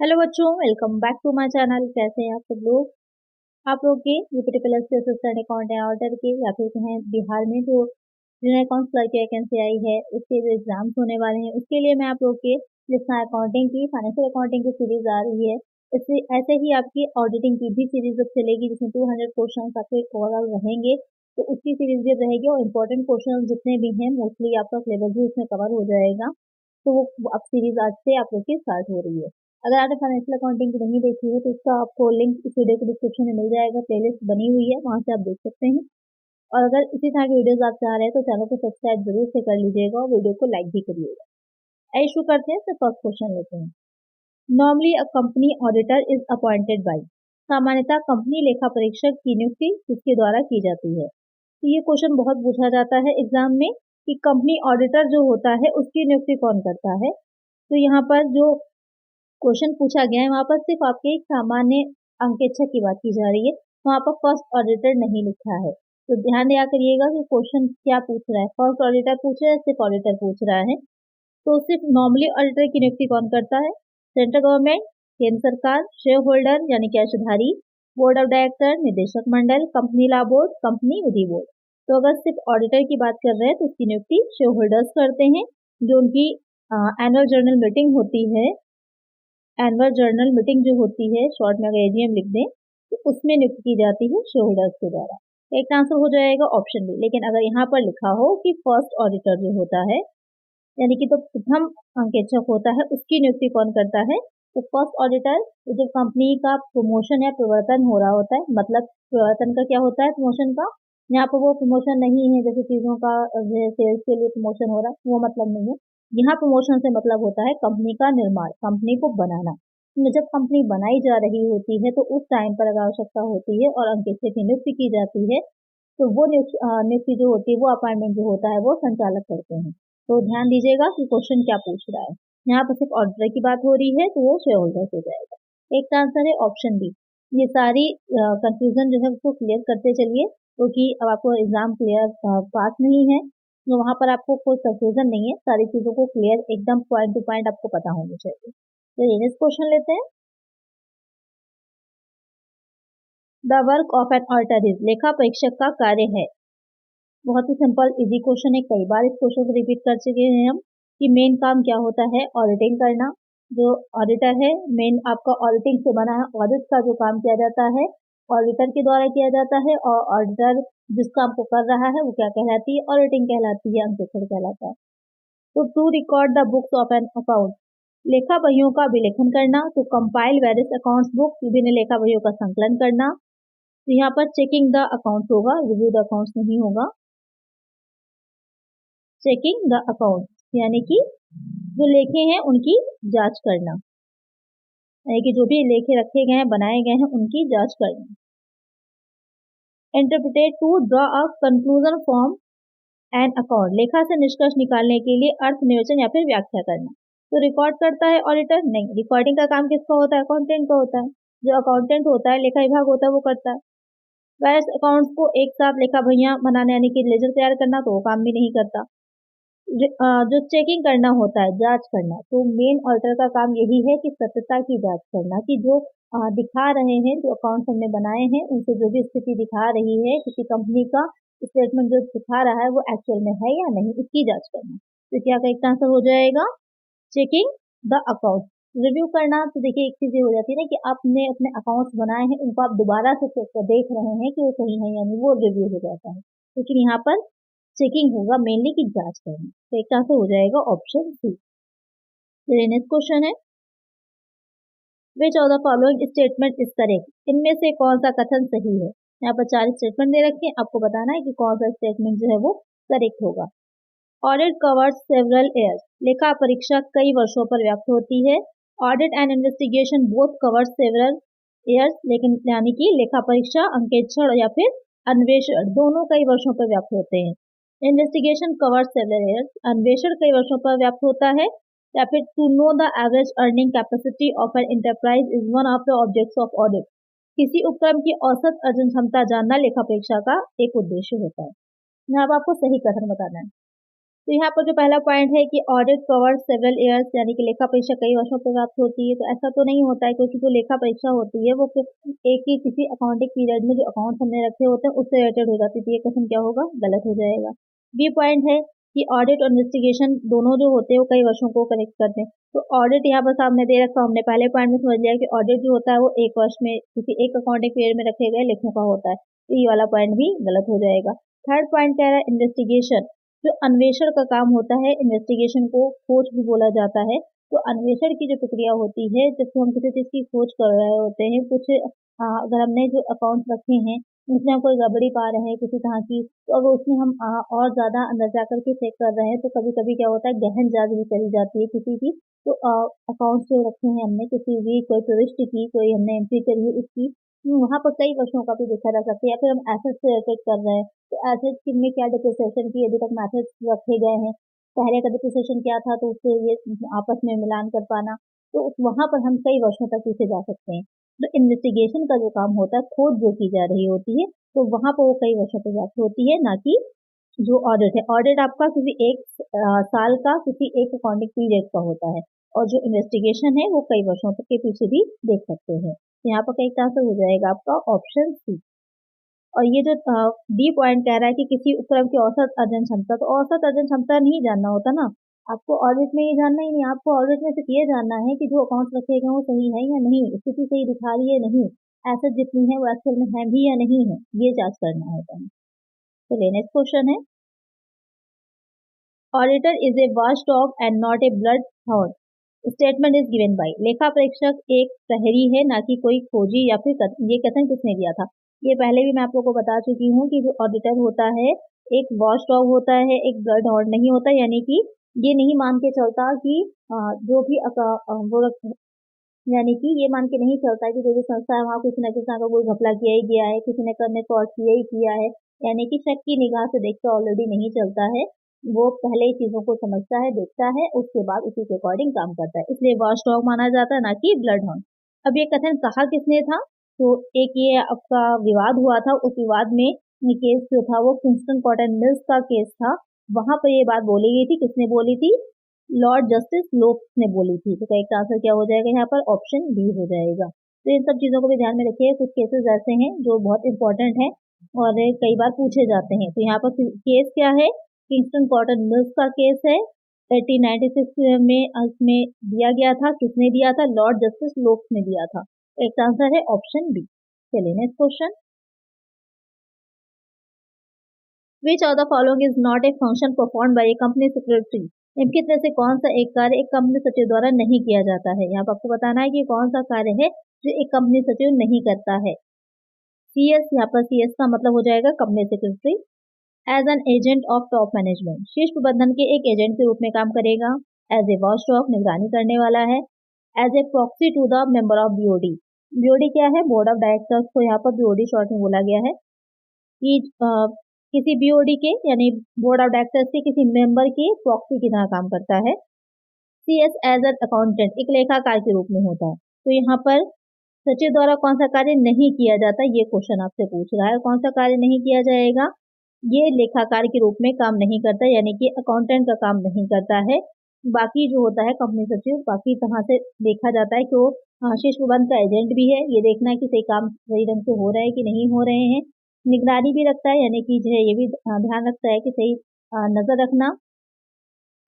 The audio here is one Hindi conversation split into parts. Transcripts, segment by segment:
हेलो बच्चों, welcome back to my channel. कैसे हैं आप सब लोग। आप लोग के यूपी प्लस के असिस्टेंट अकाउंटेंट ऑर्डर के या फिर कहें बिहार में जो जूनियर अकाउंट्स क्लर्क की वैकेंसी आई है उसके जो एग्जाम्स होने वाले हैं उसके लिए मैं आप लोग के जिसमें अकाउंटिंग की फाइनेंशियल अकाउंटिंग की सीरीज आ रही है। इससे ऐसे ही आपकी ऑडिटिंग की भी सीरीज अब चलेगी जिसमें 200 क्वेश्चन आपके ओवरऑल रहेंगे। तो उसकी सीरीज भी रहेगी और इम्पोर्टेंट क्वेश्चन जितने भी हैं मोस्टली आपका सिलेबस भी उसमें कवर हो जाएगा। तो वो अब सीरीज आज से आप लोग की स्टार्ट हो रही है। अगर आपने फाइनेंशियल अकाउंटिंग की नहीं देखी है तो इसका आपको लिंक इस वीडियो के डिस्क्रिप्शन में मिल जाएगा। प्लेलिस्ट बनी हुई है, वहां से आप देख सकते हैं। और अगर इसी तरह की वीडियोस आप चाह रहे हैं तो चैनल को सब्सक्राइब जरूर से कर लीजिएगा और वीडियो को लाइक भी करिएगा। आइए शुरू करते हैं। तो फर्स्ट क्वेश्चन लेते हैं। Normally a company auditor is appointed bye. सामान्यतः कंपनी लेखा परीक्षक की नियुक्ति किसके द्वारा की जाती है। तो ये क्वेश्चन बहुत पूछा जाता है एग्जाम में कि कंपनी ऑडिटर जो होता है उसकी नियुक्ति कौन करता है। तो यहाँ पर जो क्वेश्चन पूछा गया है वहां पर सिर्फ आपके एक सामान्य अंकेक्षक की बात की जा रही है। वहां पर फर्स्ट ऑडिटर नहीं लिखा है। तो ध्यान दिया करिएगा कि क्वेश्चन क्या पूछ रहा है, फर्स्ट ऑडिटर पूछ रहा है, सिर्फ ऑडिटर पूछ रहा है। तो सिर्फ नॉर्मली ऑडिटर की नियुक्ति कौन करता है। सेंट्रल गवर्नमेंट, केंद्र सरकार, शेयर होल्डर यानी कि अंशधारी, बोर्ड ऑफ डायरेक्टर, निदेशक मंडल, कंपनी लॉ बोर्ड, कंपनी विधि बोर्ड। तो अगर सिर्फ ऑडिटर की बात कर रहे हैं तो उसकी नियुक्ति शेयर होल्डर्स करते हैं। जो उनकी एनुअल जर्नल मीटिंग होती है, एनुअल जर्नल मीटिंग जो होती है, शॉर्ट में अगर एजीएम लिख दें, तो उसमें नियुक्त की जाती है शेयर होल्डर्स के द्वारा। एक आंसर हो जाएगा ऑप्शन बी। लेकिन अगर यहाँ पर लिखा हो कि फर्स्ट ऑडिटर जो होता है यानी कि तो प्रथम अंकेक्षक होता है उसकी नियुक्ति कौन करता है, तो फर्स्ट ऑडिटर जब कंपनी का प्रमोशन या परिवर्तन हो रहा होता है, मतलब परिवर्तन का क्या होता है, प्रमोशन का। यहाँ पर वो प्रमोशन नहीं है जैसे चीजों का सेल्स के लिए प्रमोशन हो रहा है, वो मतलब नहीं है। यहाँ प्रमोशन से मतलब होता है कंपनी का निर्माण, कंपनी को बनाना। जब कंपनी बनाई जा रही होती है तो उस टाइम पर अगर आवश्यकता होती है और अंकेक्षक की नियुक्ति की जाती है तो वो नियुक्ति जो होती है, वो अपॉइंटमेंट जो होता है वो संचालक करते हैं। तो ध्यान दीजिएगा कि क्वेश्चन क्या पूछ रहा है। यहाँ पर सिर्फ ऑर्डर की बात हो रही है तो वो शेयर होल्डर हो जाएगा। एक का आंसर है ऑप्शन बी। ये सारी कंफ्यूजन जो है उसको क्लियर करते चलिए क्योंकि अब आपको एग्जाम क्लियर पास नहीं है तो वहां पर आपको कोई कंफ्यूजन नहीं है। सारी चीजों को क्लियर एकदम पॉइंट टू पॉइंट आपको पता होनी चाहिए। तो ये नेक्स्ट क्वेश्चन लेते हैं। The work of an auditor is. लेखा परीक्षक का कार्य है। बहुत ही सिंपल इजी क्वेश्चन है, कई बार इस क्वेश्चन को रिपीट कर चुके हैं हम कि मेन काम क्या होता है, ऑडिटिंग करना। जो ऑडिटर है मेन आपका ऑडिटिंग से बना है। ऑडिट का जो काम किया जाता है ऑडिटर के द्वारा किया जाता है और ऑडिटर जिस काम को कर रहा है वो क्या कहलाती है, ऑडिटिंग कहलाती है, अंकेक्षण कहलाता है। तो to record the books of an account. लेखा बहियों का विलेखन करना। तो कंपाइल वेरियस अकाउंट्स बुक, विभिन्न लेखा बहियों का संकलन करना। तो यहाँ पर चेकिंग द अकाउंट्स होगा, रिव्यू द अकाउंट्स नहीं होगा। चेकिंग द अकाउंट यानी कि जो लेखे हैं उनकी जांच करना, यानी कि जो भी लेखे रखे गए हैं बनाए गए हैं उनकी जांच करना। Interpret to draw a conclusion from an account. लेखा से निष्कर्ष निकालने के लिए अर्थ नियोजन या फिर व्याख्या करना। तो रिकॉर्ड करता है ऑडिटर नहीं, रिकॉर्डिंग का काम किसका होता है, अकाउंटेंट का होता है। जो अकाउंटेंट होता है लेखा विभाग होता है वो करता है। वैसे अकाउंट्स को एक साथ लेखा भैया बनाने यानी कि लेजर तैयार करना तो वो काम भी नहीं करता। जो चेकिंग करना होता है, जांच करना, तो मेन ऑडिटर का काम यही है कि सत्यता की जांच करना कि जो दिखा रहे हैं, जो अकाउंट्स हमने बनाए हैं उनसे जो भी स्थिति दिखा रही है किसी कंपनी का स्टेटमेंट जो दिखा रहा है वो एक्चुअल में है या नहीं, इसकी जांच करना। तो क्या का एक आंसर हो जाएगा चेकिंग द अकाउंट। रिव्यू करना, तो देखिए एक चीज ये हो जाती है ना कि आपने अपने अकाउंट्स बनाए हैं उनको आप दोबारा से चेक कर देख रहे हैं कि वो सही है यानी वो रिव्यू हो जाता है। लेकिन यहाँ पर चेकिंग होगा मेनली की जांच करना। तो एक आंसर हो जाएगा ऑप्शन सी। नेक्स्ट क्वेश्चन है which of the following statement is correct. इनमें से कौन सा कथन सही है। यहाँ पर 4 स्टेटमेंट दे रखे हैं, आपको बताना है कि कौन सा स्टेटमेंट जो है वो करेक्ट होगा। Audit covers several years. लेखा परीक्षा कई वर्षों पर व्याप्त होती है। Audit and investigation both covers several years. लेकिन यानी कि लेखा परीक्षा, अंकेक्षण या फिर अन्वेषण दोनों कई वर्षों पर व्याप्त होते हैं। इन्वेस्टिगेशन कवर्स सेवरल ईयर्स, अन्वेषण कई वर्षों पर व्याप्त होता है। या फिर to know the average earning capacity of an enterprise is one of the objects of audit. किसी उपक्रम की औसत अर्जन क्षमता जानना लेखा परीक्षा का एक उद्देश्य होता है। यहाँ अब आपको सही कथन बताना है। तो यहाँ पर जो पहला पॉइंट है कि ऑडिट कवर्स सेवरल ईयर्स, यानी कि लेखा परीक्षा कई वर्षों पर प्राप्त होती है। तो ऐसा तो नहीं होता है, क्योंकि जो लेखा परीक्षा होती है वो एक ही किसी अकाउंटिंग पीरियड में जो अकाउंट्स हमने रखे होते हैं उससे रिलेटेड हो जाती है। तो ये क्वेश्चन क्या होगा, गलत हो जाएगा। बी पॉइंट है कि ऑडिट और इन्वेस्टिगेशन दोनों जो होते हैं वो कई वर्षों को कनेक्ट करते हैं। तो ऑडिट यहाँ पर सामने दे रखा, हमने पहले पॉइंट में समझ लिया कि ऑडिट जो होता है वो एक वर्ष में किसी एक अकाउंटिंग पीरियड में रखे गए लेखों का होता है। तो ये वाला पॉइंट भी गलत हो जाएगा। थर्ड पॉइंट कह रहा है इन्वेस्टिगेशन, जो अन्वेषण का काम होता है, इन्वेस्टिगेशन को खोज भी बोला जाता है। तो अन्वेषण की जो प्रक्रिया होती है, जब हम किसी चीज की खोज कर रहे होते हैं, कुछ अगर हमने जो अकाउंट्स रखे हैं उसमें हम कोई गड़बड़ी पा रहे हैं किसी तरह की, तो अगर उसमें हम और ज्यादा अंदर जाकर के चेक कर रहे हैं, तो कभी कभी क्या होता है गहन जांच भी करी जाती है किसी की। तो अकाउंट्स जो रखे हैं हमने, किसी भी कोई प्रविष्टि की, कोई हमने एंट्री करी है उसकी, वहां पर कई वर्षों का भी देखा जा सकता है। या फिर हम एसेट से रिलेटेड कर रहे हैं, तो एसेट में क्या डिप्रिसिएशन की अभी तक मेथड्स रखे गए हैं, पहले का डिप्रिसिएशन क्या था, तो उससे ये आपस में मिलान कर पाना, तो वहां पर हम कई वर्षों तक पीछे जा सकते हैं। तो इन्वेस्टिगेशन का जो काम होता है, खोज जो की जा रही होती है, तो वहां पर वो कई वर्षों तक जाती होती है, ना कि जो ऑडिट है। ऑडिट आपका किसी एक साल का, किसी एक अकाउंटिंग पीरियड का होता है, और जो इन्वेस्टिगेशन है वो कई वर्षों तक के पीछे भी देख सकते हैं। तो यहाँ पर कई आंसर हो जाएगा आपका ऑप्शन सी। और ये जो डी पॉइंट कह रहा है कि किसी उपक्रम की औसत अर्जन क्षमता, तो औसत अर्जन क्षमता नहीं जानना होता ना, आपको ऑडिट में ये जानना ही नहीं। आपको ऑडिट में सिर्फ ये जानना है कि जो अकाउंट्स रखे गए वो सही है या नहीं, स्थिति सही दिखा रही है नहीं, एसेट जितनी है वो एक्चुअल में है भी या नहीं है, ये जांच करना होता है। चलिए नेक्स्ट क्वेश्चन है, auditor is a watch dog and not a blood horn, statement is given by. लेखा परीक्षक एक प्रहरी है, ना कि कोई खोजी या फिर ये कथन किसने दिया था। ये पहले भी मैं आप लोगों को बता चुकी हूँ कि जो ऑडिटर होता है एक वॉच डॉग होता है, एक ब्लड हॉर्न नहीं होता। यानी कि ये नहीं मान के चलता कि जो भी वो यानी कि ये मान के नहीं चलता कि जो भी संस्था है वहाँ किसी न किसी का कोई घपला किया ही गया है, किसी ने करने को और किया ही किया है। यानी कि शक की निगाह से देख के ऑलरेडी नहीं चलता है, वो पहले ही चीजों को समझता है, देखता है, उसके बाद उसी के अकॉर्डिंग काम करता है, इसलिए वॉच डॉग माना जाता है, ना कि ब्लड हॉर्न। अब ये कथन कहा किसने था, तो एक ये आपका विवाद हुआ था, उस विवाद में केस जो था वो किंगस्टन कॉटन मिल्स का केस था। वहां पर ये बात बोली गई थी, किसने बोली थी, लॉर्ड जस्टिस लोक्स ने बोली थी। तो करेक्ट आंसर क्या हो जाएगा यहाँ पर, ऑप्शन बी हो जाएगा। तो इन सब चीजों को भी ध्यान में रखिए, कुछ केसेस ऐसे हैं जो बहुत इंपॉर्टेंट हैं और कई बार पूछे जाते हैं। तो यहाँ पर केस क्या है, किंगस्टन कॉटन मिल्स का केस है, 1896 में उसमें दिया गया था। किसने दिया था, लॉर्ड जस्टिस लोक्स ने दिया था। करेक्ट आंसर है ऑप्शन बी। चलिए next question, which of the following is not a function perform by A company secretary. इनके तरह से कौन सा एक कार्य एक कंपनी सचिव द्वारा नहीं किया जाता है। यहाँ पर आपको बताना है कि कौन सा कार्य है जो एक कंपनी सचिव नहीं करता है। CS, यहाँ पर CS का मतलब हो जाएगा company secretary. As an agent of top management, शीर्ष प्रबंधन के एक एजेंट के रूप में काम करेगा। एज ए वॉच डॉग, निगरानी करने वाला है। As a proxy to the member of BOD, BOD क्या है, बोर्ड ऑफ डायरेक्टर्स को यहाँ पर BOD शॉर्ट में बोला गया है कि किसी BOD के यानी बोर्ड ऑफ डायरेक्टर्स के किसी मेंबर की प्रॉक्सी की तरह काम करता है। CS एज एन अकाउंटेंट, एक लेखाकार के रूप में होता है। तो यहाँ पर सचिव द्वारा कौन सा कार्य नहीं किया जाता, ये क्वेश्चन आपसे पूछ रहा है, कौन सा कार्य नहीं किया जाएगा, ये लेखाकार के रूप में काम नहीं करता, यानी कि अकाउंटेंट का काम नहीं करता है। बाकी जो होता है कंपनी सचिव, बाकी तरह से देखा जाता है कि वो शीर्ष प्रबंध का एजेंट भी है, ये देखना है कि सही काम सही ढंग से हो रहे हैं कि नहीं हो रहे हैं। निगरानी भी रखता है, यानी कि जो है ये भी ध्यान रखता है कि सही नजर रखना।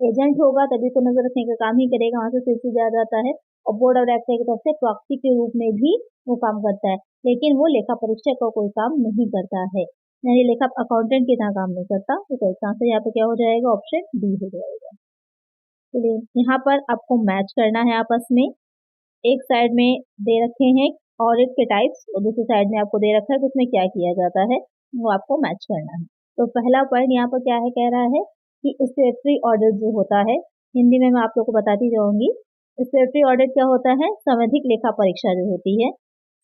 एजेंट होगा तभी तो नजर रखने का काम ही करेगा, वहां से सिलसिला जा जाता है। और बोर्ड ऑफ डायरेक्टर की तरफ से प्रॉक्सी के रूप में भी वो काम करता है, लेकिन वो लेखा परीक्षक का कोई काम नहीं करता है, यानी लेखा अकाउंटेंट की तरह काम नहीं करता। तो इसका आंसर यहाँ पे क्या हो जाएगा, ऑप्शन डी हो जाएगा। चलिए यहाँ पर आपको मैच करना है आपस में, एक साइड में दे रखे हैं ऑडिट के टाइप्स और दूसरी साइड में आपको दे रखा है कि उसमें क्या किया जाता है, वो आपको मैच करना है। तो पहला पॉइंट यहाँ पर क्या है, कह रहा है कि स्टेटरी ऑडिट जो होता है, हिंदी में मैं आप लोग को बताती जाऊंगी। स्टेटरी ऑडिट क्या होता है, संवैधानिक लेखा परीक्षा जो होती है।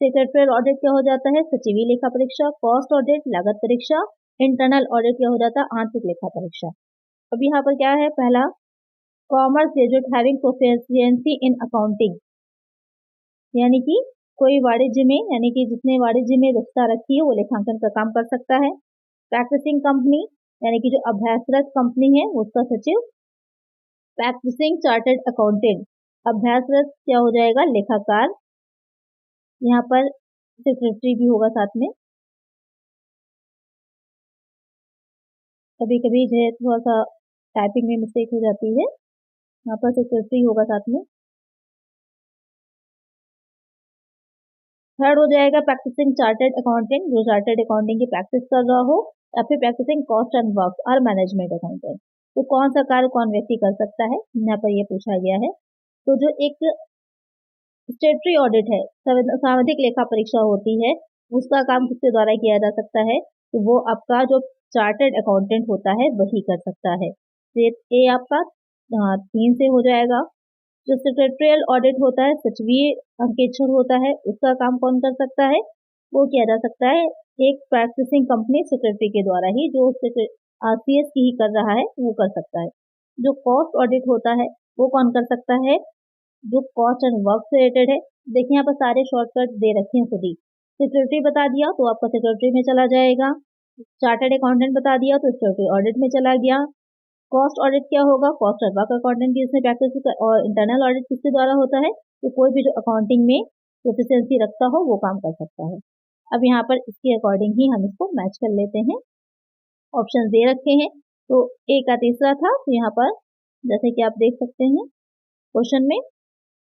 सेक्रेटरियल ऑडिट क्या हो जाता है, सचिवीय लेखा परीक्षा। कॉस्ट ऑडिट, लागत परीक्षा। इंटरनल ऑडिट क्या हो जाता है, आंतरिक लेखा परीक्षा। अब यहाँ पर क्या है, पहला commerce graduate having proficiency in accounting, यानी कि कोई वाणिज्य में, यानी कि जिसने वाणिज्य में दक्षता रखी है वो लेखांकन का काम कर सकता है। प्रैक्टिसिंग कंपनी, यानी कि जो अभ्यासरत कंपनी है उसका सचिव। प्रैक्टिसिंग चार्टर्ड अकाउंटेंट, अभ्यासरत क्या हो जाएगा, लेखाकार। यहाँ पर सेक्रेटरी भी होगा साथ में, कभी कभी जो है थोड़ा सा टाइपिंग में मिस्टेक हो जाती है, यहाँ पर सेक्रेटरी होगा साथ में। थर्ड हो जाएगा प्रैक्टिसिंग चार्टर्ड अकाउंटेंट, जो चार्टर्ड अकाउंटिंग की प्रैक्टिस कर रहा हो, या फिर प्रैक्टिसिंग कॉस्ट एंड वर्क और मैनेजमेंट अकाउंटेंट। तो कौन सा कार्य कौन व्यक्ति कर सकता है, यहाँ पर ये पूछा गया है। तो जो एक स्टेटरी ऑडिट है, सावधिक लेखा परीक्षा होती है, उसका काम किसके द्वारा किया जा सकता है, तो वो आपका जो चार्टर्ड अकाउंटेंट होता है वही कर सकता है। ये आपका 3 से हो जाएगा। जो सेक्रेटरियल ऑडिट होता है, सचिवीय अंकेक्षण होता है, उसका काम कौन कर सकता है, वो किया जा सकता है एक प्रैक्टिसिंग कंपनी सेक्रेटरी के द्वारा ही, जो आरसीएस की ही कर रहा है वो कर सकता है। जो कॉस्ट ऑडिट होता है वो कौन कर सकता है, जो कॉस्ट एंड वर्क से रिलेटेड है। देखिए यहाँ पर सारे शॉर्टकट दे रखे हैं खुद ही। सेक्रेटरी बता दिया तो आपका सेक्रेटरी में चला जाएगा, चार्टर्ड अकाउंटेंट बता दिया तो सेक्रेटरी ऑडिट में चला गया। कॉस्ट ऑडिट क्या होगा, कॉस्ट और वर्क अकाउंटेंट की इसमें प्रैक्टिस, और इंटरनल ऑडिट किसके द्वारा होता है, तो कोई भी जो अकाउंटिंग में प्रोफिशिएंसी रखता हो वो काम कर सकता है। अब यहाँ पर इसके अकॉर्डिंग ही हम इसको मैच कर लेते हैं। ऑप्शन दे रखे हैं, तो ए का तीसरा था, तो यहाँ पर जैसे कि आप देख सकते हैं क्वेश्चन में,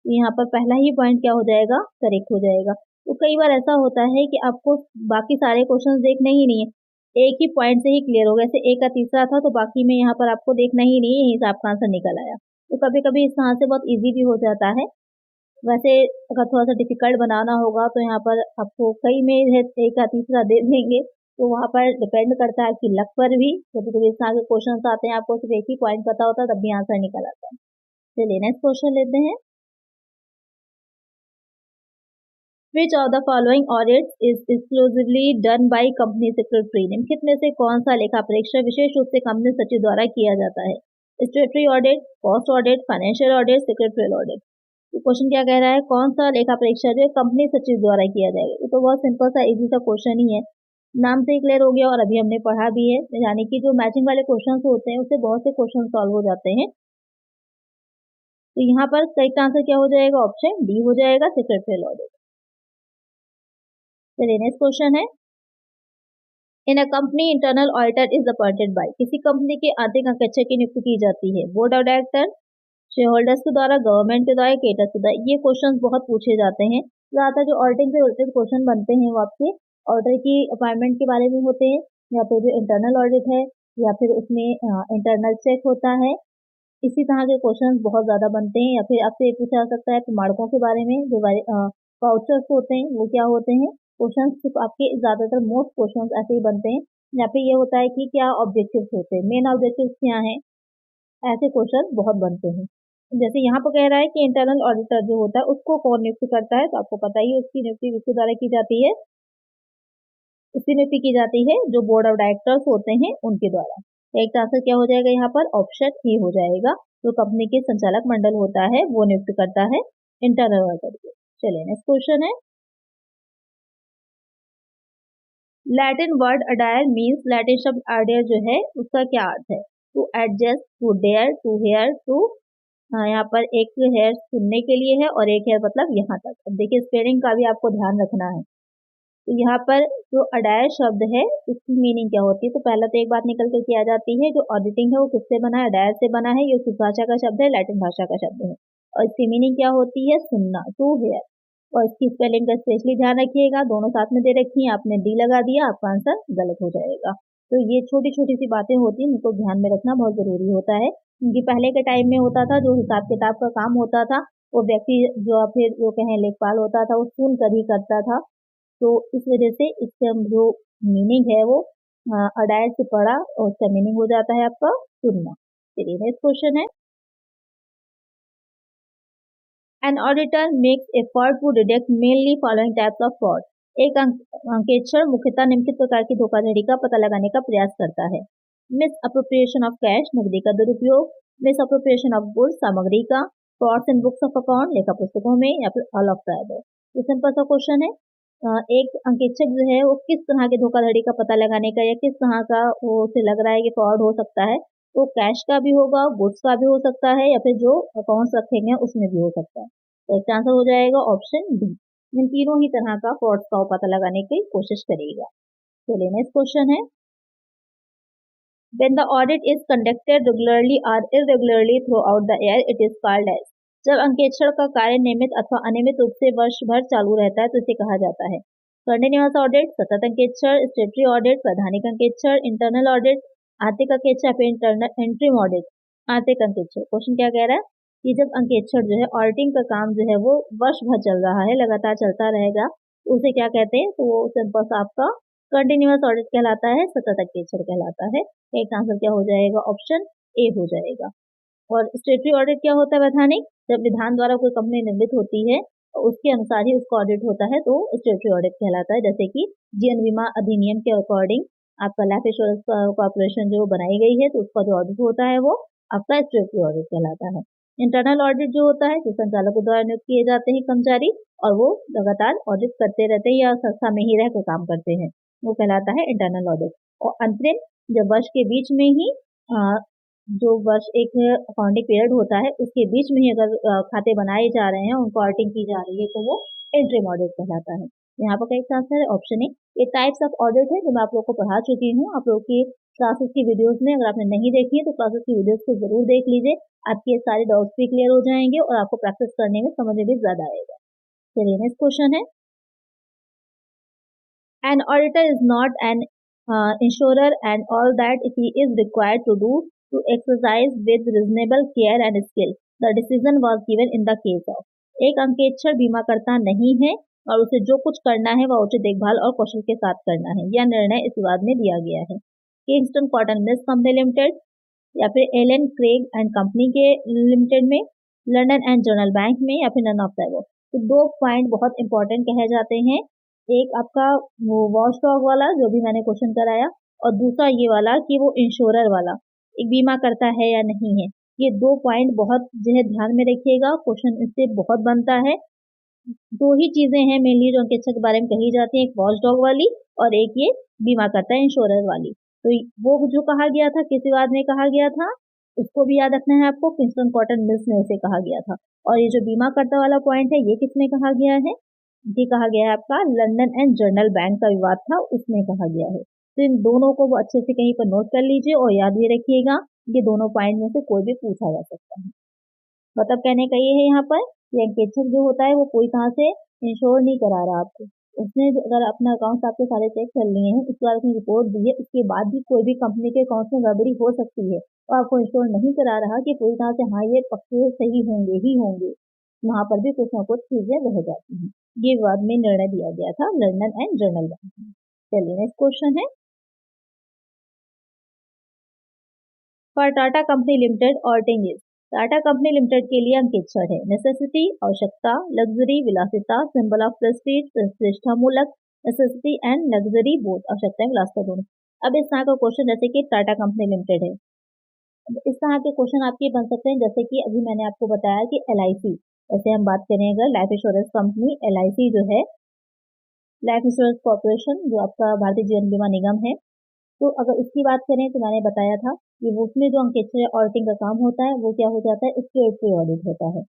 यहाँ पर पहला ही पॉइंट क्या हो जाएगा, करेक्ट हो जाएगा। तो कई बार ऐसा होता है कि आपको बाकी सारे क्वेश्चन देखने ही नहीं है, एक ही पॉइंट से ही क्लियर हो गया। जैसे ए का तीसरा था तो बाकी में यहाँ पर आपको देखना ही नहीं है, यहीं से आपका आंसर निकल आया। तो कभी कभी इस तरह से बहुत इजी भी हो जाता है। वैसे अगर थोड़ा सा डिफिकल्ट बनाना होगा तो यहाँ पर आपको कई में है ए का तीसरा दे देंगे, तो वहाँ पर डिपेंड करता है कि लक पर भी। कभी कभी इस तरह के क्वेश्चन आते हैं, आपको सिर्फ एक ही पॉइंट पता होता है तब भी आंसर निकल आता है। चलिए नेक्स्ट क्वेश्चन लेते हैं। Which of the following audits is exclusively done by company secretary? निम्नलिखित में से कौन सा लेखा परीक्षा विशेष रूप से कंपनी सचिव द्वारा किया जाता है? स्टेटरी audit, cost audit, financial audit, secretarial audit. तो क्वेश्चन क्या कह रहा है, कौन सा लेखा परीक्षा जो है कंपनी सचिव द्वारा किया जाएगा? ये तो बहुत सिंपल सा इजी सा क्वेश्चन ही है, नाम से ही क्लियर हो गया और अभी हमने पढ़ा भी है, यानी कि जो मैचिंग वाले क्वेश्चन होते हैं उससे बहुत से क्वेश्चन सॉल्व हो जाते हैं। तो यहाँ पर करेक्ट आंसर क्या हो जाएगा, ऑप्शन डी हो जाएगा, सेक्रेटरियल ऑडिट। चलिए नेक्स्ट क्वेश्चन है, in a company internal auditor is appointed by, किसी कंपनी के आर्थिक अंकेक्षक की नियुक्ति की जाती है board of director, share holders के द्वारा, गवर्नमेंट के द्वारा, क्रेडिटर्स के द्वारा। ये क्वेश्चन बहुत पूछे जाते हैं। ज्यादातर जो ऑडिटिंग से रिलेटेड क्वेश्चन बनते हैं वो आपके ऑडिटर की अपॉइंटमेंट के बारे में होते हैं, या फिर जो इंटरनल ऑडिट है, या फिर उसमें इंटरनल चेक होता है। इसी तरह के क्वेश्चन बहुत ज्यादा बनते हैं। या फिर आपसे पूछा जा सकता है प्रमाणकों के बारे में, जो वाउचर्स होते हैं वो क्या होते हैं। क्वेश्चन सिर्फ आपके ज्यादातर मोस्ट क्वेश्चन ऐसे ही बनते हैं। या फिर ये होता है कि क्या ऑब्जेक्टिव्स होते हैं, मेन ऑब्जेक्टिव्स क्या हैं, ऐसे क्वेश्चन बहुत बनते हैं। जैसे यहाँ पर कह रहा है कि इंटरनल ऑडिटर जो होता है उसको कौन नियुक्त करता है, तो आपको पता ही है उसकी नियुक्ति किसके द्वारा की जाती है, उसकी नियुक्ति की जाती है जो बोर्ड ऑफ डायरेक्टर्स होते हैं उनके द्वारा। एक आंसर क्या हो जाएगा यहाँ पर, ऑप्शन ए हो जाएगा, जो कंपनी के संचालक मंडल होता है वो नियुक्त करता है इंटरनल ऑडिटर को। चलिए नेक्स्ट क्वेश्चन है, Latin word audire means, Latin शब्द अडायर जो है उसका क्या अर्थ है, to adjust, to dare, to hear, to, यहाँ पर एक हेयर सुनने के लिए है और एक हेयर मतलब यहाँ तक। अब देखिए स्पेलिंग का भी आपको ध्यान रखना है। तो यहाँ पर जो अडायर शब्द है उसकी मीनिंग क्या होती है, तो पहला तो एक बात निकल कर के आ जाती है, जो ऑडिटिंग है वो किससे बना है, अडायर से बना है। ये किस भाषा का शब्द है, लैटिन भाषा का शब्द है, और इसकी मीनिंग क्या होती है, सुनना, टू हेयर। और इसकी स्पेलिंग का स्पेशली ध्यान रखिएगा, दोनों साथ में दे रखी है, आपने डी लगा दिया, आपका आंसर गलत हो जाएगा। तो ये छोटी छोटी सी बातें होती हैं, इनको ध्यान में रखना बहुत जरूरी होता है, क्योंकि पहले के टाइम में होता था जो हिसाब किताब का काम होता था वो व्यक्ति जो फिर जो कहें लेखपाल होता था वो सुन कर ही करता था। तो इस वजह से इसका जो मीनिंग है वो अडायर से पढ़ा और उसका मीनिंग हो जाता है आपका सुनना। चलिए नेक्स्ट क्वेश्चन है, An auditor makes effort to detect mainly following types of fraud. एक अंकेक्षण मुख्यतः निम्नलिखित प्रकार की धोखाधड़ी का पता लगाने का प्रयास करता है, मिस अप्रोप्रिएशन ऑफ कैश, नकदी का दुरुपयोग, मिस अप्रोप्रिएशन ऑफ गुड्स, सामग्री का, frauds in books of account, लेखा पुस्तकों में, या फिर ऑल ऑफ द अबव। तो सिंपल सा क्वेश्चन है, एक अंकेक्षक जो है वो किस तरह के धोखाधड़ी का पता लगाने का या किस तरह का वो उसे लग रहा है कि फ्रॉड हो सकता है, तो कैश का भी होगा, गुड्स का भी हो सकता है, या फिर जो अकाउंट्स रखेंगे उसमें भी हो सकता है। तो इसका आंसर हो जाएगा ऑप्शन डी। इन तीनों ही तरह का फ्रॉड का पता लगाने की कोशिश करेगा। चलिए नेक्स्ट क्वेश्चन है, when the audit is conducted regularly or irregularly throughout the year, it is called as। जब अंकेक्षण का कार्य नियमित अथवा अनियमित रूप से वर्ष भर चालू रहता है तो इसे कहा जाता है कंटिन्यूअस ऑडिट, सतत अंकेक्षण, स्टेटरी ऑडिट, वैधानिक अंकेक्षण, इंटरनल ऑडिट, आर्थिक अंकेक्षण, फिर इंटरनल इंटरिम ऑडिट। आर्थिक अंकेक्षण क्वेश्चन क्या कह रहा है कि जब अंकेक्षण जो है ऑडिटिंग का काम जो है वो वर्ष भर चल रहा है, लगातार चलता रहेगा, तो उसे क्या कहते हैं, तो वो सिंपल सा आपका कंटिन्यूअस ऑडिट कहलाता है, सतत अंकेक्षण कहलाता है। एक आंसर क्या हो जाएगा, ऑप्शन ए हो जाएगा। और स्टेटरी ऑडिट क्या होता है, वैधानिक, जब विधान द्वारा कोई कंपनी निर्मित होती है और उसके अनुसार ही उसका ऑडिट होता है तो स्टेटरी ऑडिट कहलाता है। जैसे कि जीवन बीमा अधिनियम के अकॉर्डिंग आपका लाइफ इंश्योरेंस कॉर्पोरेशन जो बनाई गई है तो उसका जो ऑडिट होता है वो आपका स्टेटरी ऑडिट कहलाता है। इंटरनल ऑडिट जो होता है जो संचालकों द्वारा नियुक्त किए जाते हैं कर्मचारी और वो लगातार ऑडिट करते रहते हैं या संस्था में ही रहकर काम करते हैं, वो कहलाता है इंटरनल ऑडिट। और अंतरिम, जब वर्ष के बीच में ही जो वर्ष एक अकाउंटिंग पीरियड होता है उसके बीच में ही अगर खाते बनाए जा रहे हैं, उनको ऑडिटिंग की जा रही है तो वो इंटरिम ऑडिट कहलाता है। यहाँ पर करेक्ट आंसर है ऑप्शन ए। ये टाइप्स ऑफ ऑडिट है जो मैं आप लोगों को पढ़ा चुकी हूँ। आप लोगों की क्लासेस की वीडियोस में अगर आपने नहीं देखी है तो क्लासेस की वीडियोस को जरूर देख लीजिए, आपके सारे डाउट्स भी क्लियर हो जाएंगे और आपको प्रैक्टिस करने में समझ भी ज्यादा आएगा। चलिए नेक्स्ट क्वेश्चन है, an auditor is not an insurer and all that he is required to do to exercise with reasonable care and skill. The decision was given in the case of। एक अंकेक्षण बीमाकर्ता नहीं है और उसे जो कुछ करना है वह उचित देखभाल और कौशल के साथ करना है, यह निर्णय इस विवाद में दिया गया है। Kingston cotton mills company limited या फिर एलन क्रेग एंड कंपनी के लिमिटेड में, लंदन एंड जनरल बैंक में, या फिर नन ऑफ द। तो दो पॉइंट बहुत इंपॉर्टेंट कहे जाते हैं, एक आपका वो वॉच डॉग वाला जो भी मैंने क्वेश्चन कराया और दूसरा ये वाला कि वो इंश्योरर वाला एक बीमा करता है या नहीं है। ये दो पॉइंट बहुत जो है ध्यान में रखिएगा, क्वेश्चन इससे बहुत बनता है। दो ही चीजें हैं मेनली जो अंकेक्षक के बारे में कही जाती है, एक वॉच डॉग वाली और एक ये बीमा करता है इंश्योरर वाली। तो वो जो कहा गया था किस विवाद में कहा गया था, उसको भी याद रखना है आपको, किंगस्टन कॉटन मिल्स में उसे कहा गया था। और ये जो बीमा करता वाला पॉइंट है ये किसमें कहा गया है, ये कहा गया है आपका लंदन एंड जनरल बैंक का विवाद था उसमें कहा गया है। तो इन दोनों को अच्छे से कहीं पर नोट कर लीजिए और याद भी रखिएगा, ये दोनों पॉइंट में से कोई भी पूछा जा सकता है। मतलब कहने का ये है यहाँ पर कि अंकेक्षक जो होता है वो कोई कहाँ से इंश्योर नहीं करा रहा आपको, उसने अगर अपना अकाउंट आपके सारे चेक कर लिए हैं, उसके बाद उसने रिपोर्ट दी है, उसके बाद भी कोई भी कंपनी के अकाउंट में गड़बड़ी हो सकती है और आपको इंश्योर नहीं करा रहा कि पूरी तरह से हाँ ये पक्के सही होंगे ही होंगे, वहां पर भी कुछ ना कुछ चीजें रह जाती हैं। ये विवाद में निर्णय दिया गया था लंदन एंड जनरल बैंक में। चलिए नेक्स्ट क्वेश्चन है, for Tata company limited auditing is. Tata company limited के लिए अंकेक्षण है नेसेसिटी आवश्यकता, लग्जरी विलासिता, सिंबल ऑफ प्रेस्टीज प्रतिष्ठा मूलक, नेसेसिटी एंड लग्जरी बोथ आवश्यकता विलासिता दोनों। अब इस तरह का क्वेश्चन जैसे कि टाटा कंपनी लिमिटेड है, इस तरह के क्वेश्चन आपके बन सकते हैं जैसे कि अभी मैंने आपको बताया कि LIC, जैसे हम बात करें अगर लाइफ इंश्योरेंस कंपनी LIC जो है लाइफ इंश्योरेंस कॉर्पोरेशन जो आपका भारतीय जीवन बीमा निगम है, तो अगर इसकी बात करें तो मैंने बताया था कि वो उसमें जो अंकेक्षण ऑडिटिंग का काम होता है वो क्या हो जाता है, स्टेटरी ऑडिट होता है।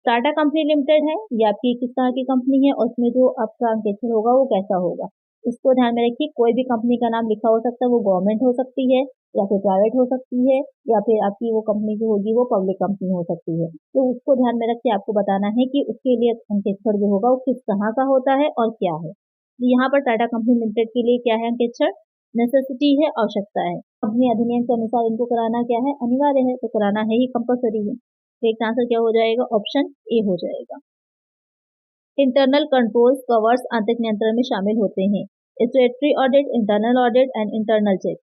टाटा कंपनी लिमिटेड है ये आपकी किस तरह की कंपनी है और उसमें जो आपका अंकेक्षण होगा वो कैसा होगा, इसको ध्यान में रखिए। कोई भी कंपनी का नाम लिखा हो सकता है, वो गवर्नमेंट हो सकती है या फिर प्राइवेट हो सकती है या फिर आपकी वो कंपनी जो होगी वो पब्लिक कंपनी हो सकती है। तो उसको ध्यान में रख के आपको बताना है कि उसके लिए अंकेक्षण जो होगा वो किस तरह का होता है और क्या है। तो यहाँ पर टाटा कंपनी लिमिटेड के लिए क्या है अंकेक्षण, नेसेसिटी है, आवश्यकता है। कंपनी अधिनियम के अनुसार इनको कराना क्या है, अनिवार्य है, तो कराना है ही, कंपलसरी है। एक आंसर क्या हो जाएगा, ऑप्शन ए हो जाएगा। इंटरनल कंट्रोल्स कवर्स आंतरिक नियंत्रण में शामिल होते हैं, statutory audit, internal audit and internal check,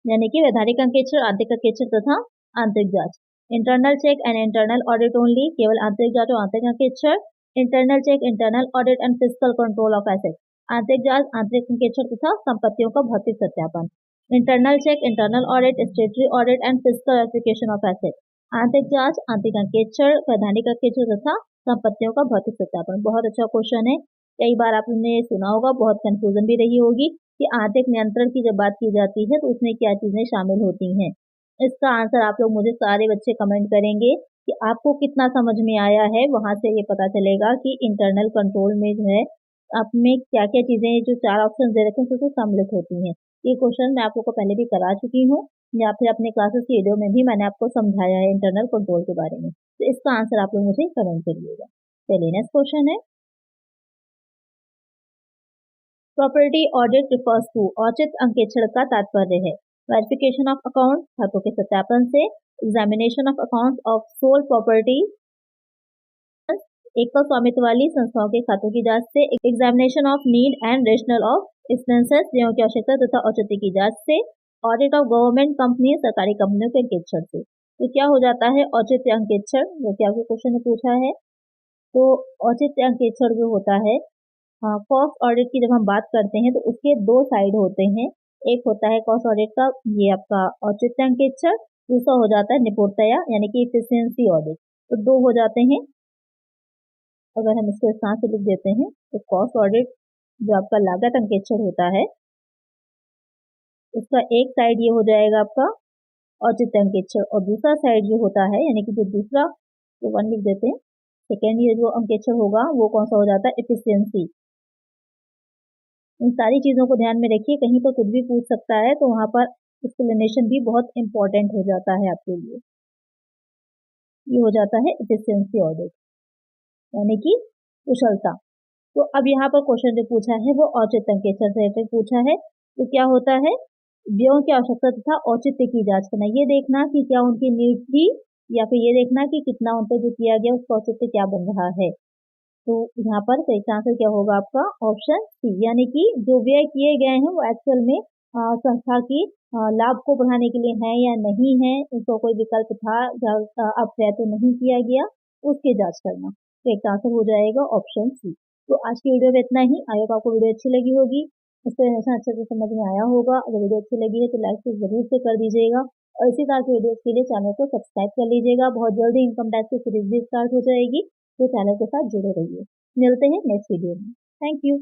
यानी कि वैधानिक अंकेक्षण, आंतरिक अंकेक्षण तथा आंतरिक जांच। Internal check and internal audit only, केवल आंतरिक जांच और आंतरिक अंकेक्षण। Internal check, internal audit and physical control of asset, आंतरिक जांच, आंतरिक अंकेक्षण तथा संपत्तियों का भौतिक सत्यापन। Internal check, internal audit, statutory audit and physical verification of asset, आंतरिक जांच, आंतरिक अंकेक्षण, वैधानिक अंकेक्षण तथा संपत्तियों का भौतिक सत्यापन। बहुत अच्छा क्वेश्चन है, कई बार आपने सुना होगा, बहुत कंफ्यूजन भी रही होगी कि आर्थिक नियंत्रण की जब बात की जाती है तो उसमें क्या चीजें शामिल होती हैं। इसका आंसर आप लोग मुझे सारे बच्चे कमेंट करेंगे कि आपको कितना समझ में आया है। वहां से ये पता चलेगा कि इंटरनल कंट्रोल में जो है आप में क्या क्या चीजें जो 4 ऑप्शन दे रखे हैं उसमें सम्मिलित होती हैं। ये क्वेश्चन मैं आप लोग को पहले भी करा चुकी हूँ या फिर अपने क्लासेस की वीडियो में भी मैंने आपको समझाया है इंटरनल कंट्रोल के बारे में। तो इसका आंसर आप लोग मुझे कमेंट करिएगा। चलिए नेक्स्ट क्वेश्चन है, प्रॉपर्टी ऑडिट रिफर्स टू, औचित्य अंकेक्षण का तात्पर्य है वेरिफिकेशन ऑफ अकाउंट, खातों के सत्यापन से, examination of account of sole property, एकल स्वामित्व वाली संस्थाओं के खातों की जांच से, examination of need and rational of expenses, व्ययों की आवश्यकता तथा औचित्य की जांच से, ऑडिट ऑफ गवर्नमेंट कंपनी, सरकारी कंपनियों के अंकेक्षण से। तो क्या हो जाता है औचित्य अंकेक्षण, जो कि आपके क्वेश्चन में पूछा है। तो औचित्य अंकेक्षण जो होता है, कॉस्ट ऑडिट की जब हम बात करते हैं तो उसके 2 साइड होते हैं। एक होता है कॉस्ट ऑडिट का, ये आपका औचित्य अंकेक्षण, दूसरा हो जाता है निपुणतया यानी कि इफिशियंसी ऑडिट। तो 2 हो जाते हैं। अगर हम इसको इस तरह से लिख देते हैं तो कॉस्ट ऑडिट जो आपका लागत अंकेक्षण होता है उसका एक साइड ये हो जाएगा आपका औचित्य अंकेक्षण, और दूसरा साइड जो होता है यानी कि जो दूसरा तो 1 लिख देते हैं, सेकेंड ये जो अंकेक्षण होगा वो कौन सा हो जाता है, एफिशिएंसी। इन सारी चीजों को ध्यान में रखिए, कहीं पर कुछ भी पूछ सकता है तो वहां पर एक्सप्लेनेशन भी बहुत इंपॉर्टेंट हो जाता है आपके लिए। ये हो जाता है एफिशिएंसी ऑडिट यानी कि कुशलता। तो अब यहाँ पर क्वेश्चन जो पूछा है वो औचित्य अंकेक्षण से रिलेटेड पूछा है। तो क्या होता है, व्ययों की आवश्यकता तथा औचित्य की जांच करना, ये देखना कि क्या उनकी नीड थी या फिर ये देखना कि कितना उन पर जो किया गया उसका औचित्य क्या बन रहा है। तो यहाँ पर सही आंसर क्या होगा आपका, ऑप्शन सी, यानी कि जो व्यय किए गए हैं वो एक्चुअल में संस्था की लाभ को बढ़ाने के लिए है या नहीं है, उसका कोई विकल्प था अक्षय तो नहीं किया गया, उसकी जांच करना। तो एक आंसर हो जाएगा ऑप्शन सी। तो आज की वीडियो में इतना ही। आई होप आपको वीडियो अच्छी लगी होगी, एक्सप्लेनेशन अच्छे से समझ में आया होगा। अगर वीडियो अच्छी लगी है तो लाइक तो जरूर से कर दीजिएगा, और इसी तरह की वीडियोस के लिए चैनल को सब्सक्राइब कर लीजिएगा। बहुत जल्दी इनकम टैक्स की सीरीज भी स्टार्ट हो जाएगी, तो चैनल के साथ जुड़े रहिए। मिलते हैं नेक्स्ट वीडियो में। Thank you.